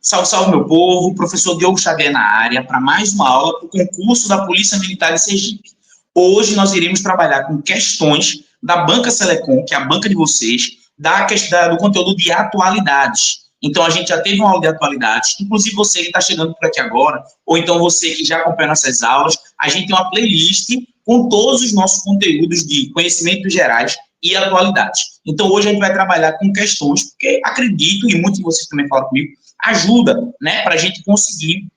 Salve, salve, meu povo. Professor Diogo Xavier na área para mais uma aula do concurso da Polícia Militar de Sergipe. Hoje nós iremos trabalhar com questões da Banca Selecom, que é a banca de vocês, do conteúdo de atualidades. Então, a gente já teve uma aula de atualidades, inclusive você que está chegando por aqui agora, ou então você que já acompanha nossas aulas, a gente tem uma playlist com todos os nossos conteúdos de conhecimentos gerais e atualidades. Então, hoje a gente vai trabalhar com questões, porque acredito, e muitos de vocês também falam comigo, ajuda, né, para a gente conseguir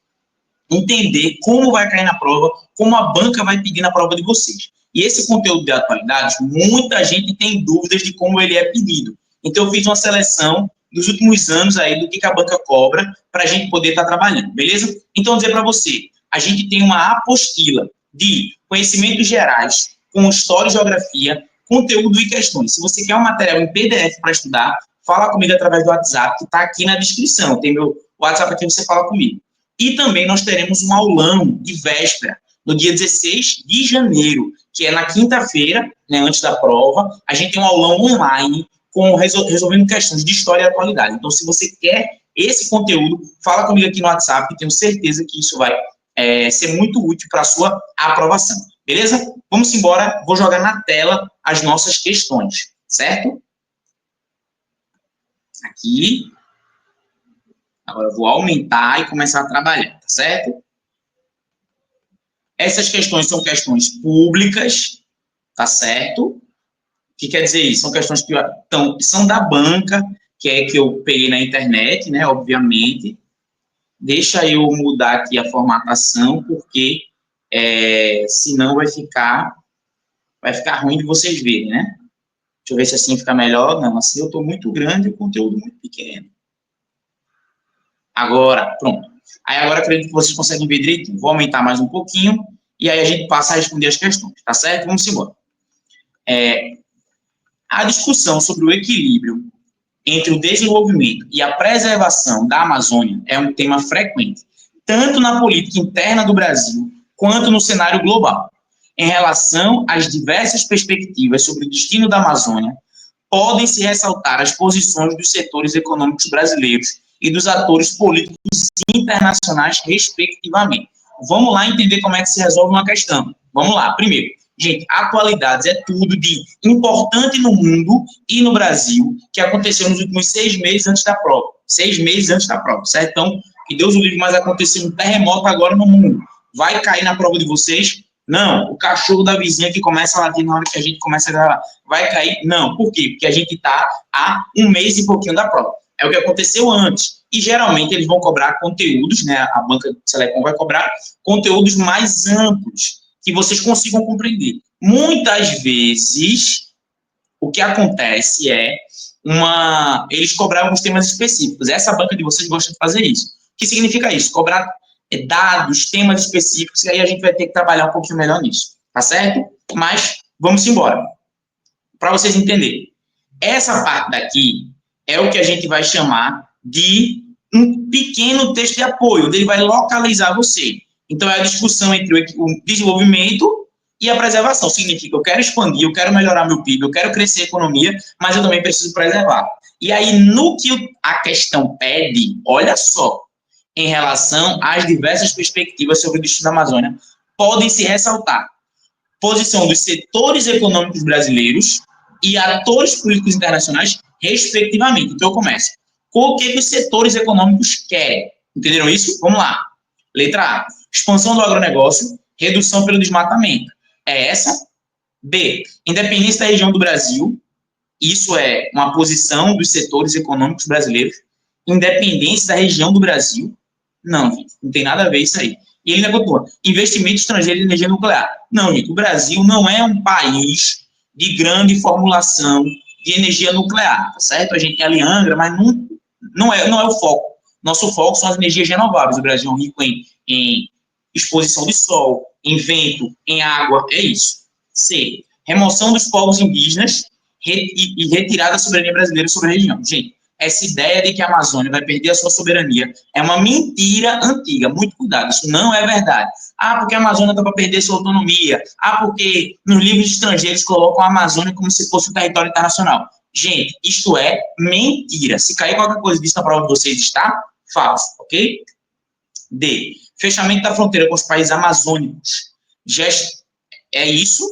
entender como vai cair na prova, como a banca vai pedir na prova de vocês. E esse conteúdo de atualidades, muita gente tem dúvidas de como ele é pedido. Então, eu fiz uma seleção dos últimos anos aí do que a banca cobra para a gente poder estar trabalhando, beleza? Então, vou dizer para você, a gente tem uma apostila de conhecimentos gerais com história e geografia, conteúdo e questões. Se você quer um material em PDF para estudar, fala comigo através do WhatsApp, que está aqui na descrição. Tem meu WhatsApp aqui, você fala comigo. E também nós teremos um aulão de véspera, no dia 16 de janeiro, que é na quinta-feira, né, antes da prova. A gente tem um aulão online resolvendo questões de história e atualidade. Então, se você quer esse conteúdo, fala comigo aqui no WhatsApp, que tenho certeza que isso vai ser muito útil para a sua aprovação. Beleza? Vamos embora, vou jogar na tela as nossas questões, certo? Aqui. Agora eu vou aumentar e começar a trabalhar, tá certo? Essas questões são questões públicas, tá certo? O que quer dizer isso? São questões que são da banca, que eu peguei na internet, né, obviamente. Deixa eu mudar aqui a formatação, porque senão vai ficar ruim de vocês verem, né? Deixa eu ver se assim fica melhor. Não, assim eu estou muito grande e o conteúdo muito pequeno. Agora, pronto. Aí agora acredito que vocês conseguem ver direitinho. Vou aumentar mais um pouquinho e aí a gente passa a responder as questões, tá certo? Vamos embora. A discussão sobre o equilíbrio entre o desenvolvimento e a preservação da Amazônia é um tema frequente, tanto na política interna do Brasil quanto no cenário global. Em relação às diversas perspectivas sobre o destino da Amazônia, podem-se ressaltar as posições dos setores econômicos brasileiros e dos atores políticos internacionais, respectivamente. Vamos lá entender como é que se resolve uma questão. Vamos lá. Primeiro, gente, atualidades é tudo de importante no mundo e no Brasil que aconteceu nos últimos 6 meses antes da prova. 6 meses antes da prova, certo? Então, que Deus o livre, mas aconteceu um terremoto agora no mundo. Vai cair na prova de vocês? Não. O cachorro da vizinha que começa a latir na hora que a gente começa a gravar. Vai cair? Não. Por quê? Porque a gente está há 1 mês e pouquinho da prova. É o que aconteceu antes. E, geralmente, eles vão cobrar conteúdos, né? A banca de Selecom vai cobrar conteúdos mais amplos, que vocês consigam compreender. Muitas vezes, o que acontece é eles cobrar alguns temas específicos. Essa banca de vocês gosta de fazer isso. O que significa isso? Cobrar dados, temas específicos, e aí a gente vai ter que trabalhar um pouquinho melhor nisso. Tá certo? Mas, vamos embora. Para vocês entenderem. Essa parte daqui é o que a gente vai chamar de um pequeno texto de apoio, onde ele vai localizar você. Então, é a discussão entre o desenvolvimento e a preservação. Significa, eu quero expandir, eu quero melhorar meu PIB, eu quero crescer a economia, mas eu também preciso preservar. E aí, no que a questão pede, olha só, em relação às diversas perspectivas sobre o destino da Amazônia, podem se ressaltar posição dos setores econômicos brasileiros e atores políticos internacionais, respectivamente. Então, eu começo. O que os setores econômicos querem? Entenderam isso? Vamos lá. Letra A. Expansão do agronegócio, redução pelo desmatamento. É essa. B. Independência da região do Brasil. Isso é uma posição dos setores econômicos brasileiros. Independência da região do Brasil. Não, gente, não tem nada a ver isso aí. E ele ainda continua. Investimento estrangeiro em energia nuclear. Não, gente, o Brasil não é um país de grande formulação de energia nuclear, tá certo? A gente tem ali Angra, mas não é o foco. Nosso foco são as energias renováveis. O Brasil é um rico em exposição de sol, em vento, em água, é isso. C. Remoção dos povos indígenas e retirada da soberania brasileira sobre a região. Gente, essa ideia de que a Amazônia vai perder a sua soberania é uma mentira antiga. Muito cuidado, isso não é verdade. Ah, porque a Amazônia está para perder sua autonomia. Ah, porque nos livros estrangeiros colocam a Amazônia como se fosse um território internacional. Gente, isto é mentira. Se cair qualquer coisa disso na prova de vocês, está Falso, ok? D. Fechamento da fronteira com os países amazônicos. É isso,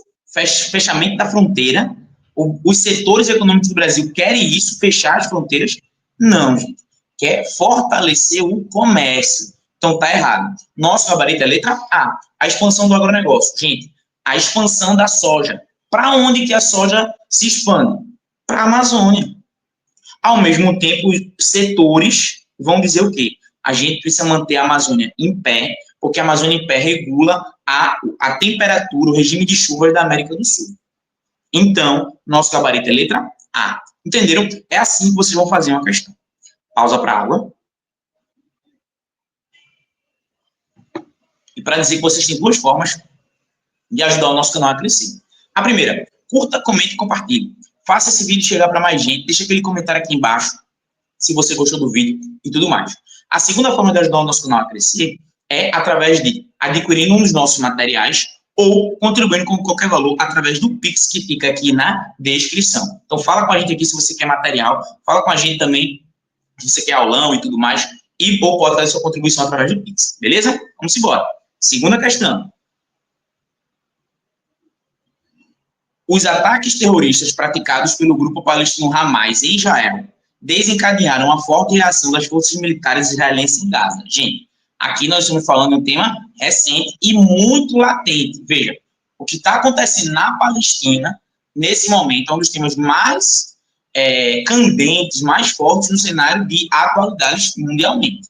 fechamento da fronteira. Os setores econômicos do Brasil querem isso, fechar as fronteiras? Não, gente. Quer fortalecer o comércio. Então, tá errado. Nosso gabarito é letra A. A expansão do agronegócio. Gente, a expansão da soja. Para onde que a soja se expande? Para a Amazônia. Ao mesmo tempo, os setores vão dizer o quê? A gente precisa manter a Amazônia em pé, porque a Amazônia em pé regula a temperatura, o regime de chuvas da América do Sul. Então, nosso gabarito é letra A. Entenderam? É assim que vocês vão fazer uma questão. Pausa para água. E para dizer que vocês têm duas formas de ajudar o nosso canal a crescer. A primeira, curta, comente e compartilhe. Faça esse vídeo chegar para mais gente. Deixa aquele comentário aqui embaixo se você gostou do vídeo e tudo mais. A segunda forma de ajudar o nosso canal a crescer é através de adquirindo um dos nossos materiais ou contribuindo com qualquer valor através do Pix que fica aqui na descrição. Então, fala com a gente aqui se você quer material, fala com a gente também se você quer aulão e tudo mais, ou pode fazer sua contribuição através do Pix, beleza? Vamos embora. Segunda questão. Os ataques terroristas praticados pelo grupo palestino Hamas em Israel desencadearam uma forte reação das forças militares israelenses em Gaza. Gente, aqui nós estamos falando de um tema recente e muito latente. Veja, o que está acontecendo na Palestina, nesse momento, é um dos temas mais candentes, mais fortes no cenário de atualidades mundialmente.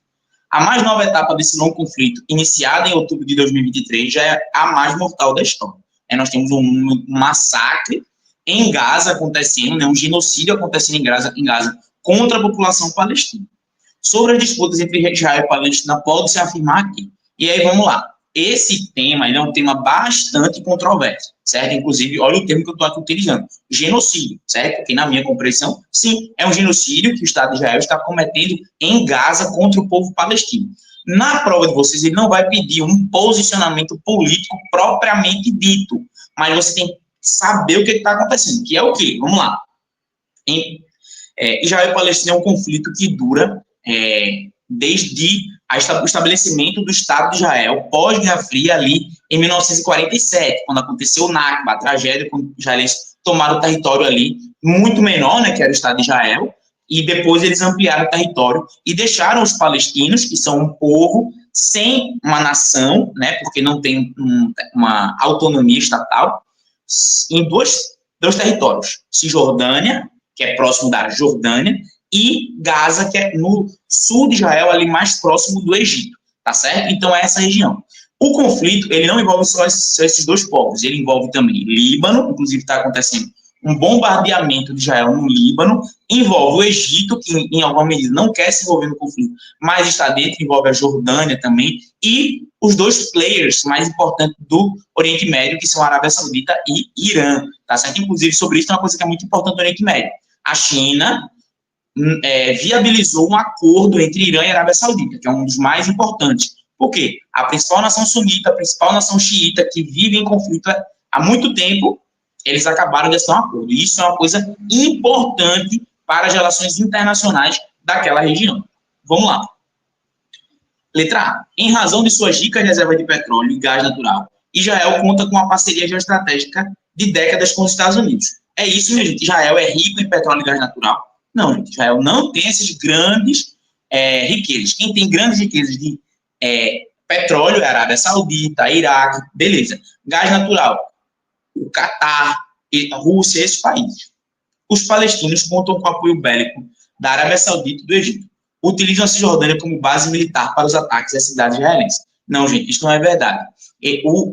A mais nova etapa desse longo conflito, iniciada em outubro de 2023, já é a mais mortal da história. Nós temos um massacre em Gaza acontecendo, né, um genocídio acontecendo em Gaza contra a população palestina. Sobre as disputas entre Israel e Palestina, pode-se afirmar aqui. E aí, vamos lá. Esse tema ele é um tema bastante controverso, certo? Inclusive, olha o termo que eu estou aqui utilizando, genocídio, certo? Porque na minha compreensão, sim, é um genocídio que o Estado de Israel está cometendo em Gaza contra o povo palestino. Na prova de vocês, ele não vai pedir um posicionamento político propriamente dito, mas você tem que saber o que está acontecendo, que é o quê? Vamos lá. Israel e Palestina é um conflito que dura desde o estabelecimento do Estado de Israel, pós-Guerra Fria, ali em 1947, quando aconteceu o Nakba, a tragédia, quando os israelenses tomaram o território ali, muito menor, né, que era o Estado de Israel, e depois eles ampliaram o território e deixaram os palestinos, que são um povo sem uma nação, né, porque não tem uma autonomia estatal, em dois territórios, Cisjordânia, que é próximo da Jordânia, e Gaza, que é no sul de Israel, ali mais próximo do Egito, tá certo? Então, é essa região. O conflito, ele não envolve só esses dois povos, ele envolve também Líbano, inclusive está acontecendo um bombardeamento de Israel no Líbano, envolve o Egito, que em alguma medida não quer se envolver no conflito, mas está dentro, envolve a Jordânia também, e os dois players mais importantes do Oriente Médio, que são a Arábia Saudita e Irã, tá certo? Inclusive, sobre isso, tem uma coisa que é muito importante no Oriente Médio. A China viabilizou um acordo entre Irã e Arábia Saudita, que é um dos mais importantes. Por quê? A principal nação sunita, a principal nação xiita, que vive em conflito há muito tempo, eles acabaram de assinar um acordo. E isso é uma coisa importante para as relações internacionais daquela região. Vamos lá. Letra A. Em razão de suas ricas reservas de petróleo e gás natural, Israel conta com uma parceria geoestratégica de décadas com os Estados Unidos. É isso, minha gente. Israel é rico em petróleo e gás natural? Não, gente. Israel não tem essas grandes riquezas. Quem tem grandes riquezas de petróleo é a Arábia Saudita, Iraque, beleza. Gás natural, o Catar, a Rússia, esses países. Os palestinos contam com o apoio bélico da Arábia Saudita e do Egito. Utilizam a Cisjordânia como base militar para os ataques às cidades israelenses. Não, gente, isso não é verdade.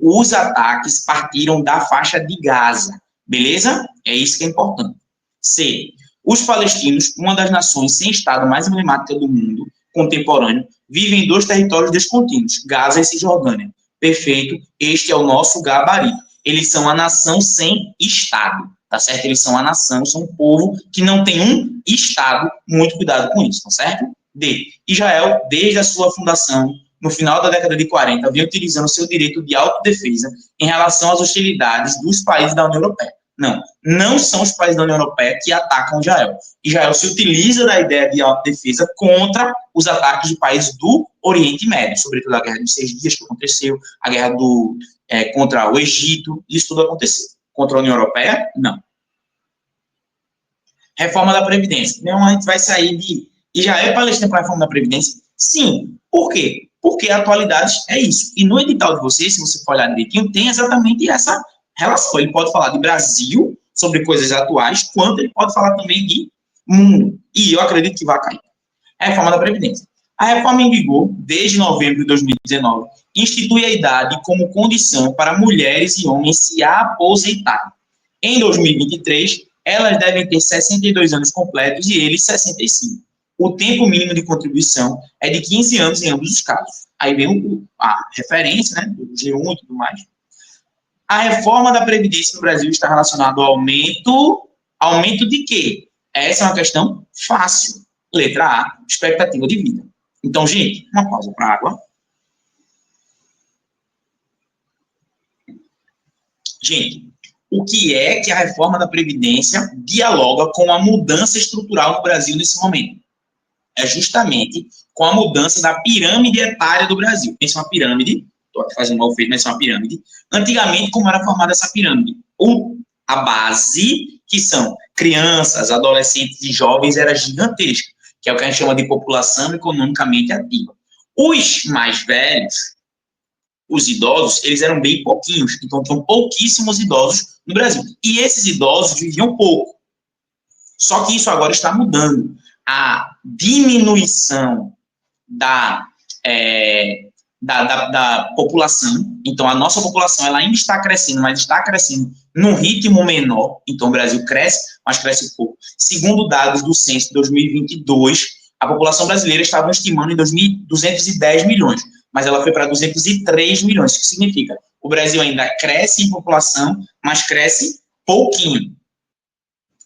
Os ataques partiram da faixa de Gaza, beleza? É isso que é importante. C. Os palestinos, uma das nações sem Estado mais emblemática do mundo contemporâneo, vivem em dois territórios descontínuos, Gaza e Cisjordânia. Perfeito, este é o nosso gabarito. Eles são a nação sem Estado, tá certo? Eles são a nação, são um povo que não tem um Estado, muito cuidado com isso, tá certo? D. Israel, desde a sua fundação, no final da década de 40, vinha utilizando seu direito de autodefesa em relação às hostilidades dos países da União Europeia. Não, não são os países da União Europeia que atacam Israel. Israel se utiliza da ideia de autodefesa contra os ataques de países do Oriente Médio, sobretudo a Guerra dos 6 Dias que aconteceu, a guerra contra o Egito, isso tudo aconteceu. Contra a União Europeia, não. Reforma da Previdência. Não, a gente vai sair de Israel e Palestina para a reforma da Previdência? Sim. Por quê? Porque a atualidade é isso. E no edital de vocês, se você for olhar direitinho, tem exatamente essa relação. Ele pode falar de Brasil, sobre coisas atuais, quanto ele pode falar também de mundo. E eu acredito que vai cair. A reforma da Previdência. A reforma em vigor, desde novembro de 2019, institui a idade como condição para mulheres e homens se aposentarem. Em 2023, elas devem ter 62 anos completos e eles 65. O tempo mínimo de contribuição é de 15 anos em ambos os casos. Aí vem a referência, né, do G1 e tudo mais. A reforma da Previdência no Brasil está relacionada ao aumento de quê? Essa é uma questão fácil. Letra A, expectativa de vida. Então, gente, uma pausa para água. Gente, o que é que a reforma da Previdência dialoga com a mudança estrutural no Brasil nesse momento? É justamente com a mudança da pirâmide etária do Brasil. Pensa uma pirâmide, estou aqui fazendo mal feito, mas é uma pirâmide. Antigamente, como era formada essa pirâmide? A base, que são crianças, adolescentes e jovens, era gigantesca, que é o que a gente chama de população economicamente ativa. Os mais velhos, os idosos, eles eram bem pouquinhos, então tinham pouquíssimos idosos no Brasil. E esses idosos viviam pouco. Só que isso agora está mudando. A diminuição da população, então a nossa população ela ainda está crescendo, mas está crescendo num ritmo menor, então o Brasil cresce, mas cresce pouco. Segundo dados do censo de 2022, a população brasileira estava estimando em 210 milhões, mas ela foi para 203 milhões, isso significa o Brasil ainda cresce em população, mas cresce pouquinho.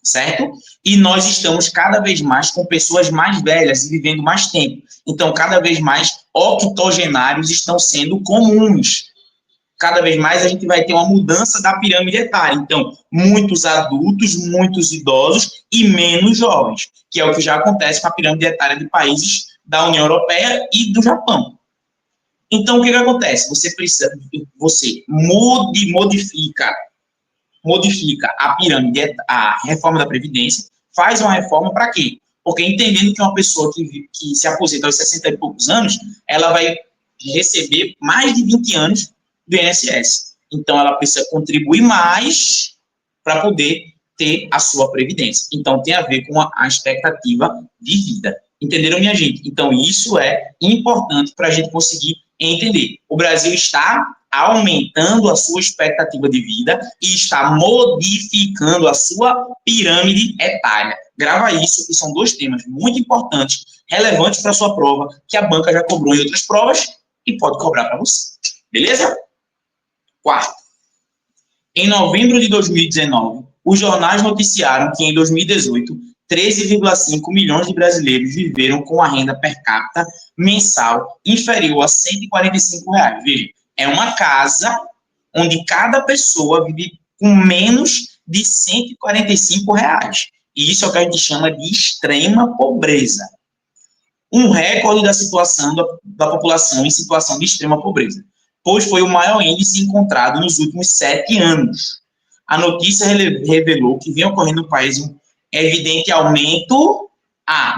Certo? E nós estamos cada vez mais com pessoas mais velhas e vivendo mais tempo. Então, cada vez mais octogenários estão sendo comuns. Cada vez mais a gente vai ter uma mudança da pirâmide etária. Então, muitos adultos, muitos idosos e menos jovens, que é o que já acontece com a pirâmide etária de países da União Europeia e do Japão. Então, o que acontece? Você modifica a pirâmide, a reforma da Previdência, faz uma reforma para quê? Porque entendendo que uma pessoa que se aposenta aos 60 e poucos anos, ela vai receber mais de 20 anos do INSS. Então, ela precisa contribuir mais para poder ter a sua Previdência. Então, tem a ver com a expectativa de vida. Entenderam, minha gente? Então, isso é importante para a gente conseguir entender. O Brasil está aumentando a sua expectativa de vida e está modificando a sua pirâmide etária. Grava isso, que são dois temas muito importantes, relevantes para a sua prova, que a banca já cobrou em outras provas e pode cobrar para você. Beleza? Quarto. Em novembro de 2019, os jornais noticiaram que em 2018, 13,5 milhões de brasileiros viveram com a renda per capita mensal inferior a R$ 145. Veja, é uma casa onde cada pessoa vive com menos de R$ 145. E isso é o que a gente chama de extrema pobreza. Um recorde da situação da população em situação de extrema pobreza, pois foi o maior índice encontrado nos últimos 7 anos. A notícia revelou que vem ocorrendo no país um evidente aumento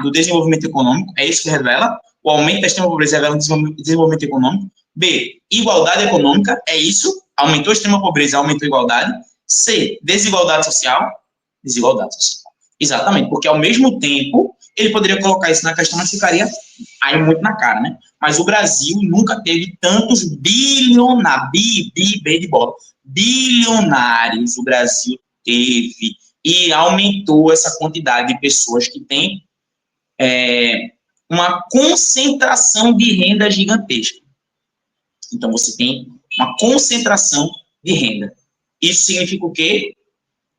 do desenvolvimento econômico, é isso que revela, o aumento da extrema pobreza revela um desenvolvimento econômico. B, igualdade econômica, é isso, aumentou a extrema pobreza, aumentou a igualdade. C, desigualdade social, exatamente, porque ao mesmo tempo, ele poderia colocar isso na questão, mas ficaria aí muito na cara, né? Mas o Brasil nunca teve tantos bilionários o Brasil teve, e aumentou essa quantidade de pessoas que têm uma concentração de renda gigantesca. Então, você tem uma concentração de renda. Isso significa o quê?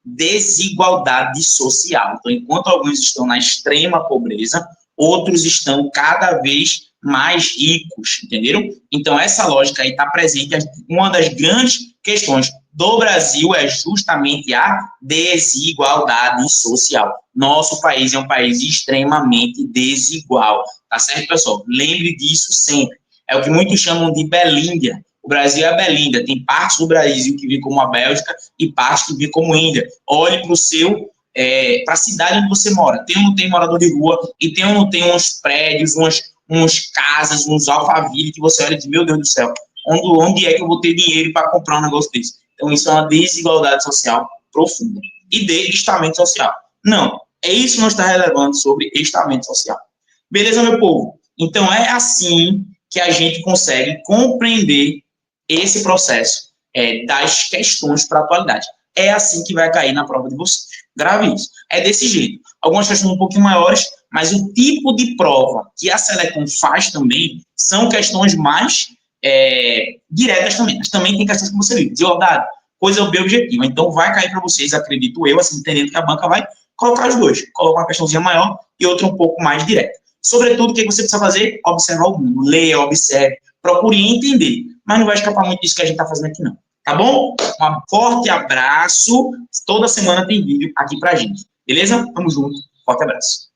Desigualdade social. Então, enquanto alguns estão na extrema pobreza, outros estão cada vez mais ricos, entenderam? Então, essa lógica aí está presente. Uma das grandes questões do Brasil é justamente a desigualdade social. Nosso país é um país extremamente desigual, tá certo, pessoal? Lembre disso sempre. É o que muitos chamam de Belíndia. O Brasil é a Belíndia. Tem partes do Brasil que vê como a Bélgica e partes que vê como Índia. Olhe para o seu para a cidade onde você mora. Tem ou não tem morador de rua, e tem ou não tem uns prédios, uns casas, uns Alphaville, que você olha e diz, meu Deus do céu, onde é que eu vou ter dinheiro para comprar um negócio desse? Então, isso é uma desigualdade social profunda. E de estamento social. Não, é isso que nós estamos relevando sobre estamento social. Beleza, meu povo? Então, é assim que a gente consegue compreender esse processo das questões para a atualidade. É assim que vai cair na prova de vocês. Grave isso. É desse jeito. Algumas questões um pouquinho maiores, mas o tipo de prova que a Selecom faz também são questões mais diretas também. Mas também tem questões que você viu. Desigualdade, coisa bem objetiva. Então, vai cair para vocês, acredito eu, assim, entendendo que a banca vai colocar os dois. Colocar uma questãozinha maior e outra um pouco mais direta. Sobretudo, o que você precisa fazer? Observar o mundo. Leia, observe, procure entender. Mas não vai escapar muito disso que a gente está fazendo aqui, não. Tá bom? Um forte abraço. Toda semana tem vídeo aqui pra gente. Beleza? Tamo junto. Forte abraço.